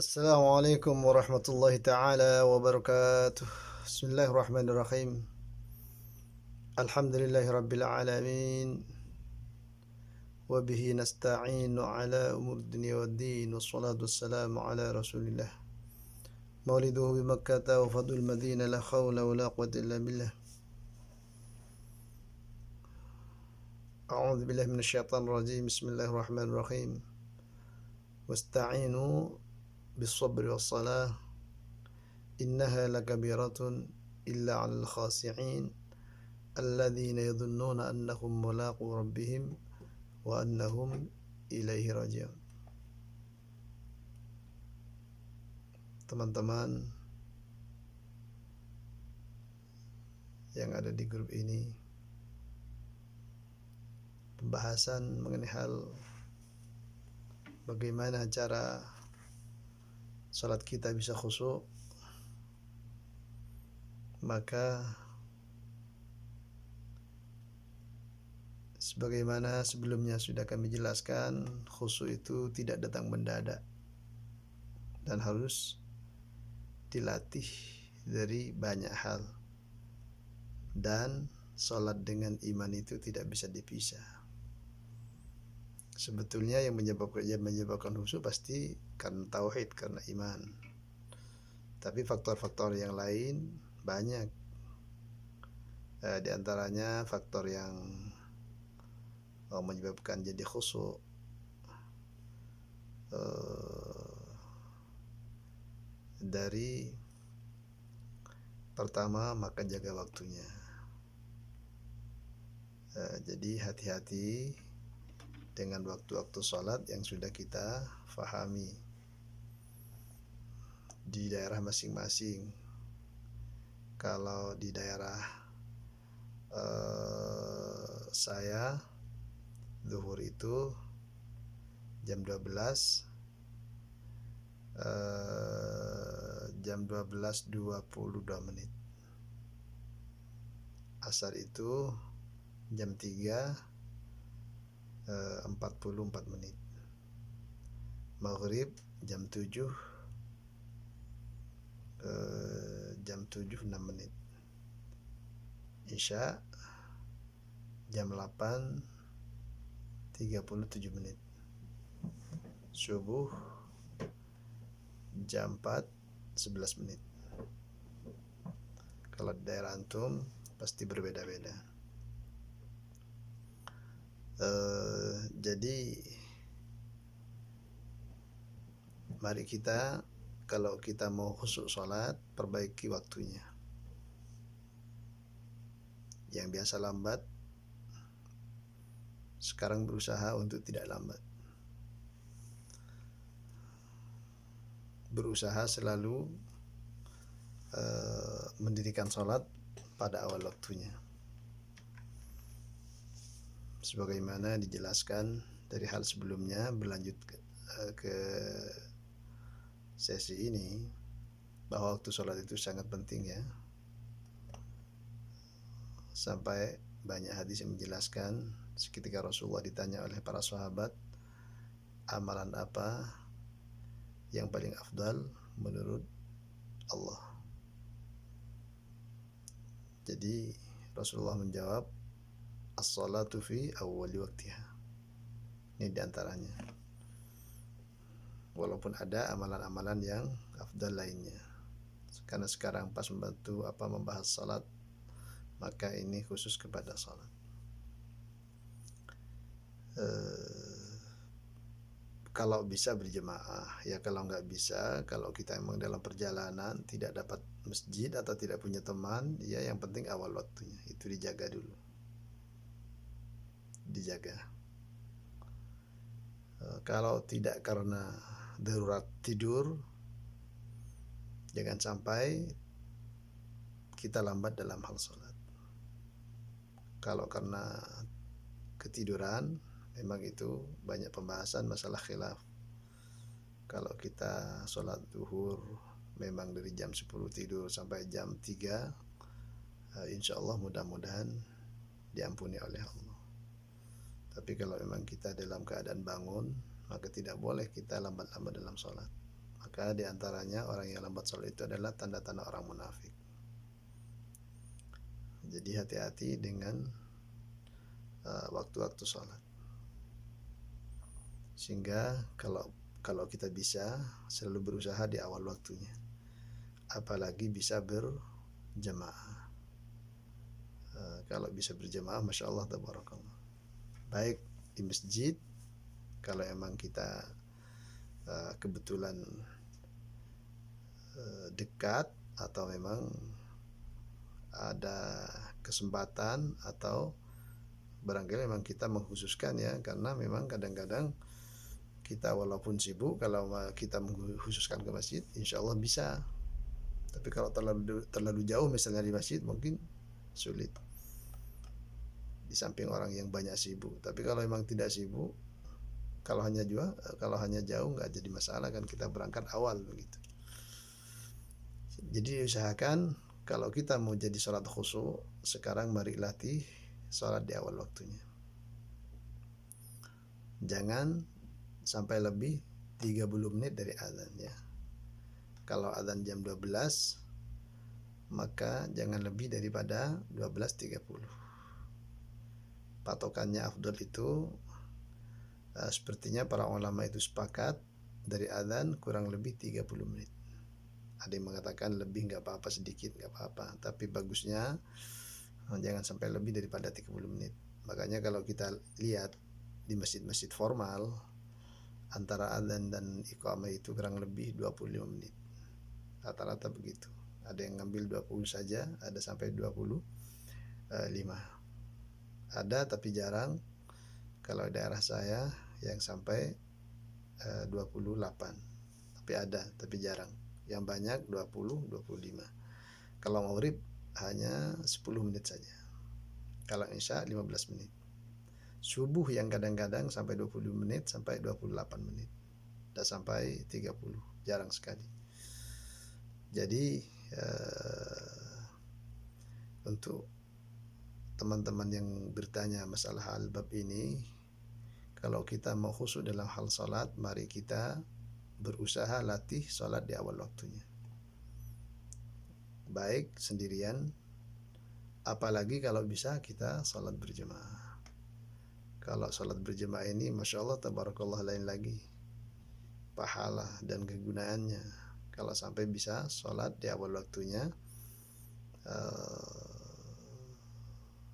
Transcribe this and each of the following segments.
Assalamualaikum warahmatullahi taala wabarakatuh. Bismillahirrahmanirrahim. Alhamdulillahi rabbil alamin. Wa bihi nasta'inu ala umur dunya waddin. Wassalatu wassalamu ala rasulillah. Mauliduhu bi Makkah wa fadlul Madinah la khawla wa la quwwata illa billah. A'udzu billahi minasyaitonir rajim. Bismillahirrahmanirrahim. Wasta'inu bis sabri was salah. Innaha lakabiratun illa 'alal khashi'in. Alladzina yadhunnuna annahum mulaqu rabbihim wa annahum ilaihi raji'un. Teman-teman yang ada di grup ini, pembahasan mengenai hal bagaimana cara salat kita bisa khusyuk. Maka sebagaimana sebelumnya sudah kami jelaskan, khusyuk itu tidak datang mendadak dan harus dilatih dari banyak hal. Dan salat dengan iman itu tidak bisa dipisah. Sebetulnya yang menyebabkan khusyuk pasti karena tauhid, karena iman. Tapi faktor-faktor yang lain banyak. Di antaranya faktor yang menyebabkan jadi khusyuk. Dari pertama, maka jaga waktunya. Jadi hati-hati dengan waktu-waktu sholat yang sudah kita fahami di daerah masing-masing. Kalau di daerah saya, zuhur itu jam 12, jam 12.22. Asar itu jam 3.44. Maghrib jam 7, jam 7.06. Isya jam 8.37. Subuh jam 4.11. Kalau di daerah antum pasti berbeda-beda. Jadi mari kita, kalau kita mau khusyuk sholat, perbaiki waktunya. Yang biasa lambat, sekarang berusaha untuk tidak lambat. Berusaha selalu mendirikan sholat pada awal waktunya, sebagaimana dijelaskan dari hal sebelumnya. Berlanjut ke sesi ini, bahwa waktu sholat itu sangat penting ya. Sampai banyak hadis yang menjelaskan, ketika Rasulullah ditanya oleh para sahabat, amalan apa yang paling afdal menurut Allah? Jadi Rasulullah menjawab, as-salatu fi awwali waktiha. Ini diantaranya. Walaupun ada amalan-amalan yang afdal lainnya. Karena sekarang pas membahas salat, maka ini khusus kepada salat. Kalau bisa berjemaah, ya kalau nggak bisa, kalau kita emang dalam perjalanan tidak dapat masjid atau tidak punya teman, ya yang penting awal waktunya itu dijaga dulu, dijaga. Kalau tidak karena darurat tidur, jangan sampai kita lambat dalam hal sholat. Kalau karena ketiduran, memang itu banyak pembahasan masalah khilaf. Kalau kita sholat zuhur memang dari jam 10 tidur sampai jam 3, insya Allah mudah-mudahan diampuni oleh Allah. Tapi kalau memang kita dalam keadaan bangun, maka tidak boleh kita lambat-lambat dalam sholat. Maka di antaranya orang yang lambat sholat itu adalah tanda-tanda orang munafik. Jadi hati-hati dengan waktu-waktu sholat. Sehingga kalau kita bisa selalu berusaha di awal waktunya. Apalagi bisa berjamaah. Kalau bisa berjamaah, masya Allah, tabarakallah. Baik di masjid, kalau emang kita kebetulan dekat atau memang ada kesempatan, atau barangkali memang kita mengkhususkan ya, karena memang kadang-kadang kita walaupun sibuk, kalau kita mengkhususkan ke masjid, insya Allah bisa. Tapi kalau terlalu jauh misalnya di masjid, mungkin sulit. Di samping orang yang banyak sibuk. Tapi kalau memang tidak sibuk, kalau hanya jauh nggak jadi masalah kan, kita berangkat awal begitu. Jadi usahakan kalau kita mau jadi sholat khusyuk, sekarang mari latih sholat di awal waktunya. Jangan sampai lebih 30 menit dari azan ya. Kalau azan jam 12, maka jangan lebih daripada 12.30. Patokannya afdal itu sepertinya para ulama itu sepakat dari azan kurang lebih 30 menit. Ada yang mengatakan lebih nggak apa-apa, sedikit nggak apa-apa, tapi bagusnya jangan sampai lebih daripada 30 menit. Makanya kalau kita lihat di masjid-masjid formal, antara azan dan iqamah itu kurang lebih 25 menit. Rata-rata begitu. Ada yang ngambil 20 saja, ada sampai 25. Ada tapi jarang. Kalau daerah saya yang sampai 28. Tapi ada, tapi jarang. Yang banyak 20, 25. Kalau maghrib hanya 10 menit saja. Kalau isya 15 menit. Subuh yang kadang-kadang sampai 20 menit sampai 28 menit. Dan sampai 30, jarang sekali. Jadi untuk teman-teman yang bertanya masalah hal bab ini, kalau kita mau khusyuk dalam hal salat, mari kita berusaha latih salat di awal waktunya. Baik sendirian, apalagi kalau bisa kita salat berjamaah. Kalau salat berjamaah ini, masya Allah, tabarakallah, lain lagi pahala dan kegunaannya. Kalau sampai bisa salat di awal waktunya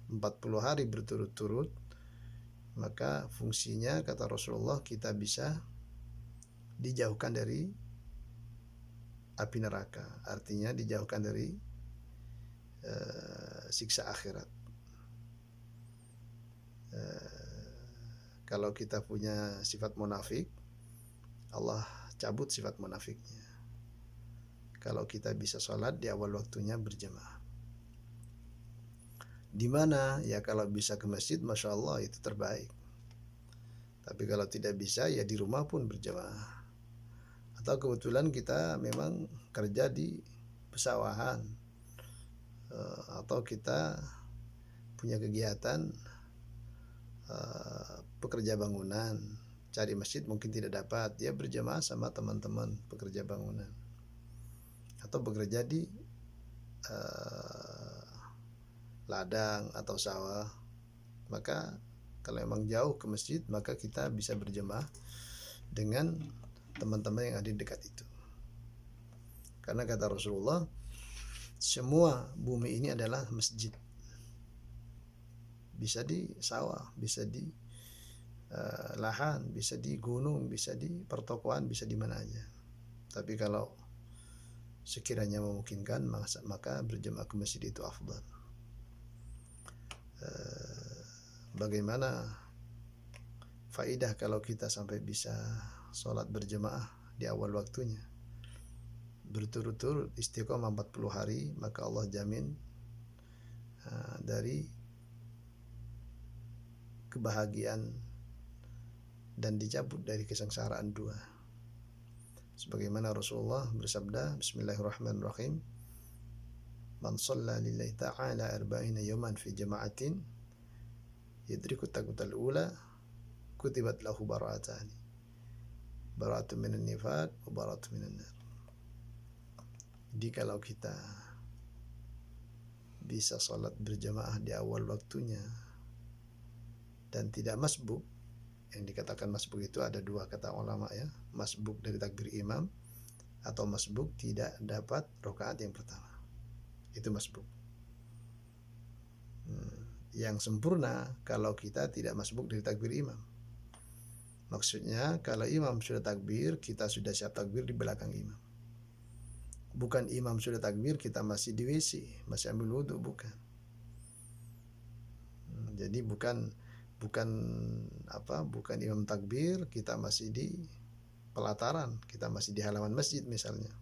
40 hari berturut-turut, maka fungsinya kata Rasulullah, kita bisa dijauhkan dari api neraka. Artinya dijauhkan dari siksa akhirat. Kalau kita punya sifat munafik, Allah cabut sifat munafiknya. Kalau kita bisa sholat di awal waktunya berjamaah. Di mana? Ya kalau bisa ke masjid, masya Allah, itu terbaik. Tapi kalau tidak bisa, ya di rumah pun berjamaah. Atau kebetulan kita memang kerja di pesawahan, atau kita punya kegiatan pekerja bangunan, cari masjid mungkin tidak dapat, dia berjamaah sama teman-teman pekerja bangunan, atau bekerja di ladang atau sawah. Maka kalau memang jauh ke masjid, maka kita bisa berjamaah dengan teman-teman yang ada di dekat itu. Karena kata Rasulullah, semua bumi ini adalah masjid. Bisa di sawah, bisa di lahan, bisa di gunung, bisa di pertokoan, bisa di mana aja. Tapi kalau sekiranya memungkinkan, maka berjamaah ke masjid itu afdal. Bagaimana faidah kalau kita sampai bisa sholat berjamaah di awal waktunya, berturut-turut istiqomah 40 hari, maka Allah jamin dari kebahagiaan dan dicabut dari kesengsaraan dua. Sebagaimana Rasulullah bersabda, Bismillahirrahmanirrahim, Man shalla lillahi ta'ala arba'ina yawman fi jama'atin yadriku takutal ula kutibat lahu bara'atani. bara'atu minan nifaq wa bara'atu minan nar. Jadi kalau kita bisa salat berjamaah di awal waktunya dan tidak masbuk, yang dikatakan masbuk itu ada dua kata ulama ya, masbuk dari takbir imam atau masbuk tidak dapat rakaat yang pertama, itu masbuk. Yang sempurna kalau kita tidak masbuk dari takbir imam. Maksudnya kalau imam sudah takbir, kita sudah siap takbir di belakang imam. Bukan imam sudah takbir, kita masih di WC, masih ambil wudhu, bukan. Jadi bukan imam takbir, kita masih di pelataran, kita masih di halaman masjid misalnya.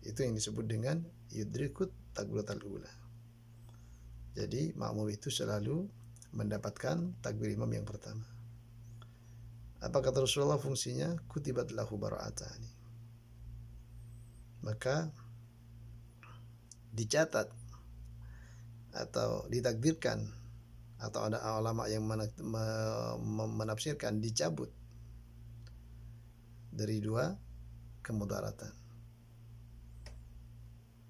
Itu yang disebut dengan yudrikut takbiratul ula. Jadi makmum itu selalu mendapatkan takbir imam yang pertama. Apa kata Rasulullah fungsinya? Kutibat lahu bara'atani. Maka dicatat atau ditakdirkan, atau ada ulama yang menafsirkan dicabut dari dua kemudaratan.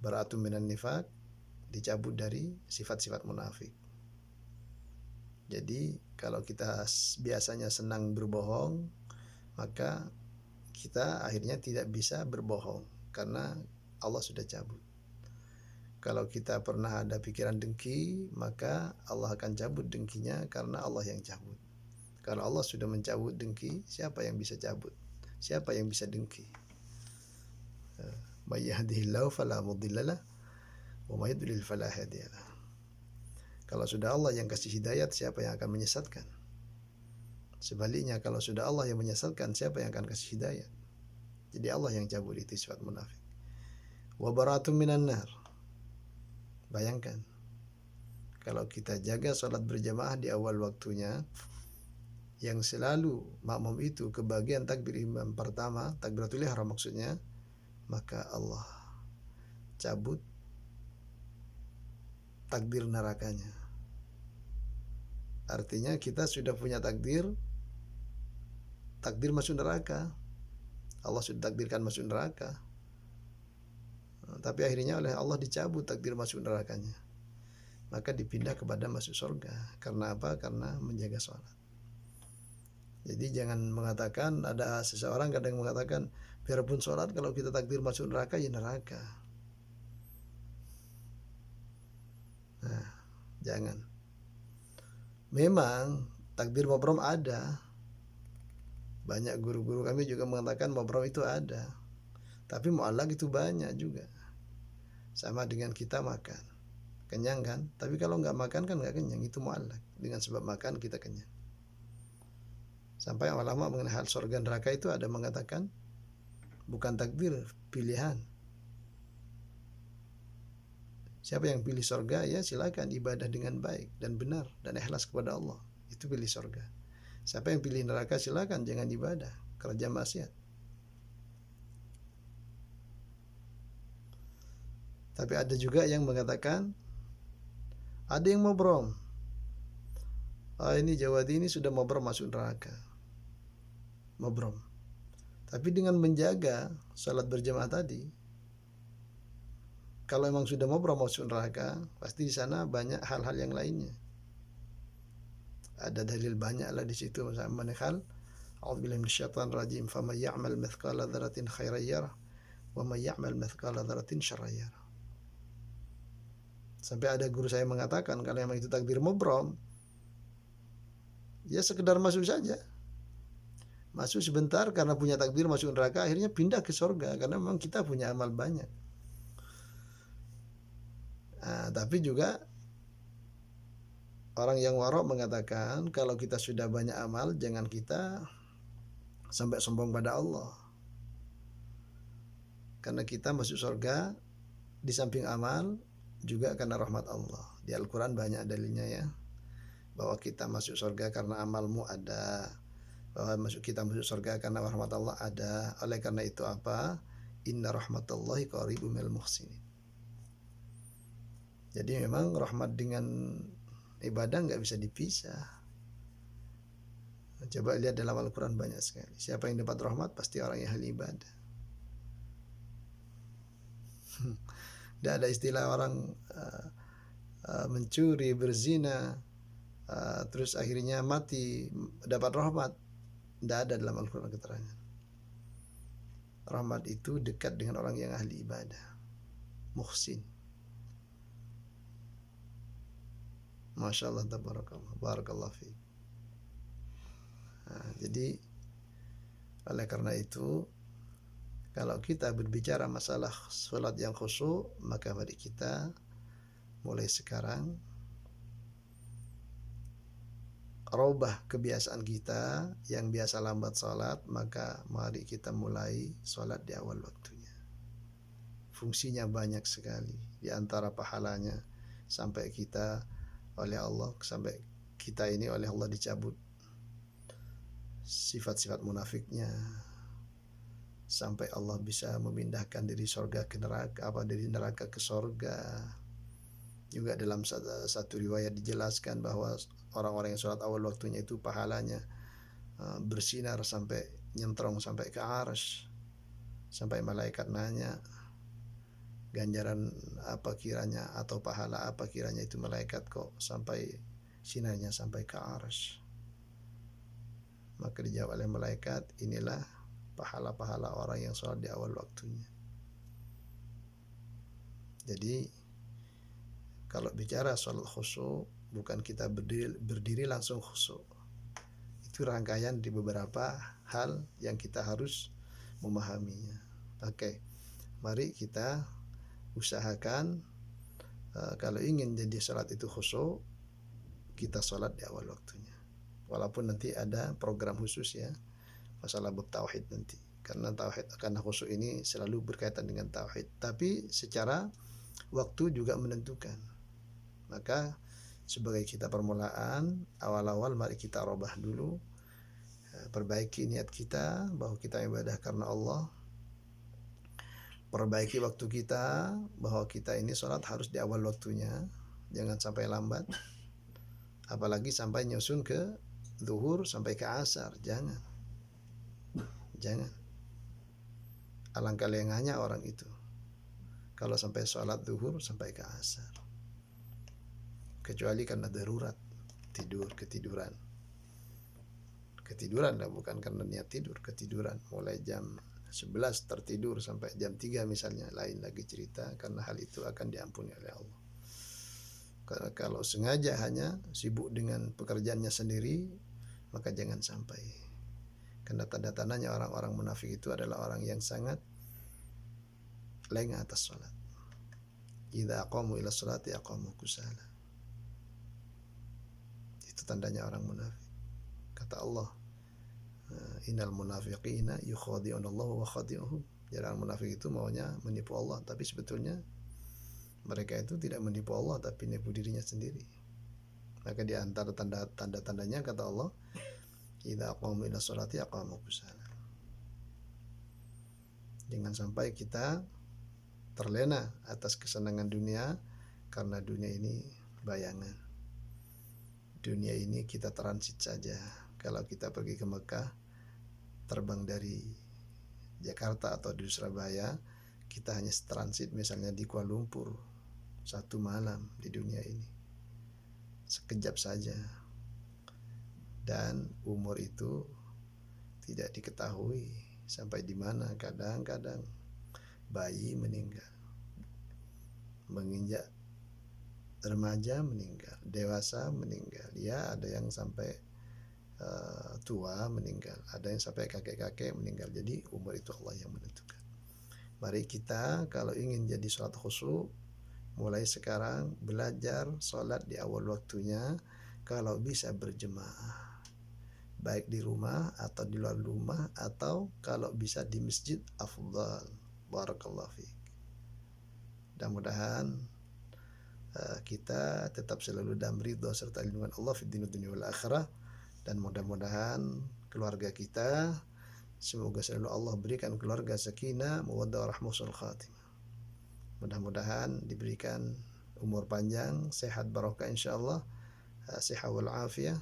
Bara'atun minan nifaq, dicabut dari sifat-sifat munafik. Jadi kalau kita biasanya senang berbohong, maka kita akhirnya tidak bisa berbohong karena Allah sudah cabut. Kalau kita pernah ada pikiran dengki, maka Allah akan cabut dengkinya karena Allah yang cabut. Kalau Allah sudah mencabut dengki, siapa yang bisa cabut? Siapa yang bisa dengki? May yahdihillahu fala mudhillalah wa may yudlil fala hadiyalah. Kalau sudah Allah yang kasih hidayat, siapa yang akan menyesatkan? Sebaliknya, kalau sudah Allah yang menyesatkan, siapa yang akan kasih hidayat? Jadi Allah yang cabut itu sifat munafik. Wa bara'atun minan nar. Bayangkan, kalau kita jaga sholat berjamaah di awal waktunya, yang selalu makmum itu kebagian takbir imam pertama, takbiratul ihram maksudnya, maka Allah cabut takdir nerakanya. Artinya kita sudah punya takdir masuk neraka. Allah sudah takdirkan masuk neraka. Tapi akhirnya oleh Allah dicabut takdir masuk nerakanya. Maka dipindah kepada masuk surga. Karena apa? Karena menjaga sholat. Jadi jangan mengatakan, ada seseorang kadang mengatakan, biarpun sholat kalau kita takdir masuk neraka, ya neraka. Nah, jangan. Memang takdir mubrom ada. Banyak guru-guru kami juga mengatakan mubrom itu ada. Tapi mu'allaq itu banyak juga. Sama dengan kita makan. Kenyang kan? Tapi kalau nggak makan kan nggak kenyang. Itu mu'allaq. Dengan sebab makan kita kenyang. Sampai ulama mengenai hal surga neraka itu ada mengatakan bukan takdir, pilihan. Siapa yang pilih surga, ya silakan ibadah dengan baik dan benar dan ikhlas kepada Allah. Itu pilih surga. Siapa yang pilih neraka, silakan jangan ibadah, kerja maksiat. Tapi ada juga yang mengatakan, ada yang mubrom. Ini Jawadi ini sudah mubrom masuk neraka. Mubrom. Tapi dengan menjaga salat berjamaah tadi, kalau memang sudah mubrom masuk neraka, pasti di sana banyak hal-hal yang lainnya. Ada dalil banyak lah di situ, misalnya hal a'udzubillahi minasyaitonir rajim, faman ya'mal mithqala dzarratin khairan yarah wa man ya'mal mithqala dzarratin syarran yarah. Sampai ada guru saya mengatakan kalau memang itu takdir mubrom, ya sekedar masuk saja. Masuk sebentar karena punya takdir masuk neraka, akhirnya pindah ke surga karena memang kita punya amal banyak. Nah, tapi juga orang yang warok mengatakan kalau kita sudah banyak amal, jangan kita sampai sombong pada Allah. Karena kita masuk surga di samping amal juga karena rahmat Allah. Di Al-Quran banyak dalilnya ya, bahwa kita masuk surga karena amalmu ada, bahwa kita masuk surga karena rahmat Allah ada. Oleh karena itu apa? Inna rahmatallahi qaribun minal muhsinin. Jadi memang rahmat dengan ibadah nggak bisa dipisah. Coba lihat dalam Al-Quran banyak sekali. Siapa yang dapat rahmat pasti orang yang ahli ibadah. Tidak ada istilah orang mencuri, berzina, terus akhirnya mati dapat rahmat. Tidak ada dalam Al-Quran keterangan. Rahmat itu dekat dengan orang yang ahli ibadah, muhsin. Masya Allah, tabarakallah, barakallah fiik. Jadi oleh karena itu, kalau kita berbicara masalah sholat yang khusyuk, maka mari kita mulai sekarang rubah kebiasaan kita yang biasa lambat sholat, maka mari kita mulai sholat di awal waktunya. Fungsinya banyak sekali, di antara pahalanya sampai kita oleh Allah, sampai kita ini oleh Allah dicabut sifat-sifat munafiknya, sampai Allah bisa memindahkan dari surga ke neraka, dari neraka ke surga. Juga dalam satu riwayat dijelaskan bahwa orang-orang yang sholat awal waktunya itu pahalanya bersinar sampai nyentrong sampai ke arsy, sampai malaikat nanya ganjaran apa kiranya atau pahala apa kiranya itu malaikat kok sampai sinarnya sampai ke arsy. Maka dijawab oleh malaikat, inilah pahala-pahala orang yang sholat di awal waktunya. Jadi kalau bicara sholat khusyuk, bukan kita berdiri langsung khusyuk. Itu rangkaian di beberapa hal yang kita harus memahaminya. Oke, mari kita usahakan kalau ingin jadi sholat itu khusyuk, kita sholat di awal waktunya. Walaupun nanti ada program khusus ya, masalah bab tauhid nanti. Karena khusyuk ini selalu berkaitan dengan tauhid. Tapi secara waktu juga menentukan. Maka sebagai kita permulaan, awal-awal mari kita robah dulu, perbaiki niat kita bahwa kita ibadah karena Allah, perbaiki waktu kita bahwa kita ini sholat harus di awal waktunya, jangan sampai lambat, apalagi sampai nyusun ke zuhur sampai ke asar, jangan. Alangkah lengahnya orang itu kalau sampai sholat zuhur sampai ke asar, kecuali karena darurat, ketiduran lah, bukan karena niat tidur, ketiduran mulai jam 11 tertidur sampai jam 3 misalnya, lain lagi cerita, karena hal itu akan diampuni oleh Allah. Karena kalau sengaja hanya sibuk dengan pekerjaannya sendiri, maka jangan sampai. Karena tanda-tandanya orang-orang munafik itu adalah orang yang sangat lengah atas sholat. Idza aqamu ila sholati aqamu kusala. Itu tandanya orang munafik. Kata Allah, innal munafiqina yukhadi'una Allah wa khadi'uhum. Jadi orang munafik itu maunya menipu Allah, tapi sebetulnya mereka itu tidak menipu Allah, tapi menipu dirinya sendiri. Maka di antara tanda-tandanya kata Allah, idza aqamu ila sholati aqamu kusala. Jangan sampai kita terlena atas kesenangan dunia, karena dunia ini bayangan. Dunia ini kita transit saja. Kalau kita pergi ke Mekah, terbang dari Jakarta atau di Surabaya, kita hanya transit misalnya di Kuala Lumpur 1 malam di dunia ini, sekejap saja. Dan umur itu tidak diketahui sampai di mana. Kadang-kadang bayi meninggal, menginjak remaja meninggal, dewasa meninggal, ya ada yang sampai tua meninggal, ada yang sampai kakek-kakek meninggal. Jadi umur itu Allah yang menentukan. Mari kita kalau ingin jadi sholat khusyuk, mulai sekarang belajar sholat di awal waktunya, kalau bisa berjemaah, baik di rumah atau di luar rumah, atau kalau bisa di masjid afdal. Barakallahu fiik. Mudah-mudahan kita tetap selalu dalam ridha serta lindungan Allah fid dunya wal akhirah, dan mudah-mudahan keluarga kita semoga selalu Allah berikan keluarga sakinah, mawaddah, rahmah, husnul khatimah. Mudah-mudahan diberikan umur panjang, sehat barokah insyaallah, sehat wal afiyah,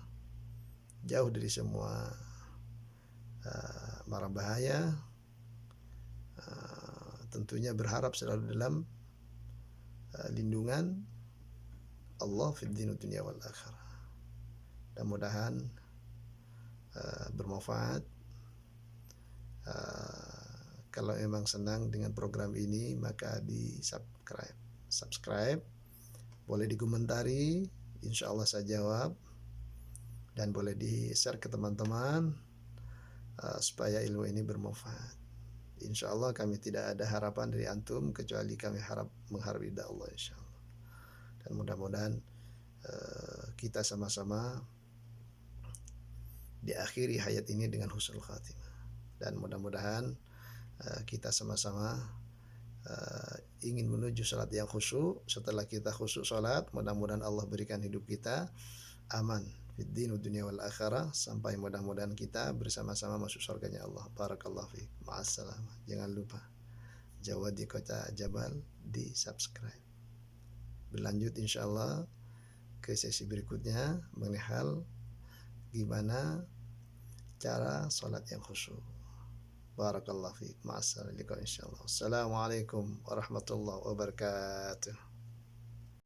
jauh dari semua mara bahaya. Tentunya berharap selalu dalam lindungan Allah fid dunya wal akhirah. Mudah-mudahan bermanfaat. Kalau memang senang dengan program ini, maka di subscribe, boleh dikomentari, insya Allah saya jawab, dan boleh di share ke teman-teman supaya ilmu ini bermanfaat. Insya Allah kami tidak ada harapan dari antum kecuali kami mengharap ridha Allah, insya Allah. Dan mudah-mudahan kita sama-sama diakhiri hayat ini dengan husnul khatimah, dan mudah-mudahan kita sama-sama ingin menuju salat yang khusyuk. Setelah kita khusyuk salat, mudah-mudahan Allah berikan hidup kita aman fid dunya wal akhirah, sampai mudah-mudahan kita bersama-sama masuk surganya Allah. Barakallahu fiik. Ma'assalamah. Jangan lupa Jawadi Kota Jabal di subscribe. Berlanjut insyaallah ke sesi berikutnya mengenai hal gimana cara salat yang khusyuk. Barakallahu fiik. Ma'assalamah insyaallah. Assalamualaikum warahmatullahi wabarakatuh.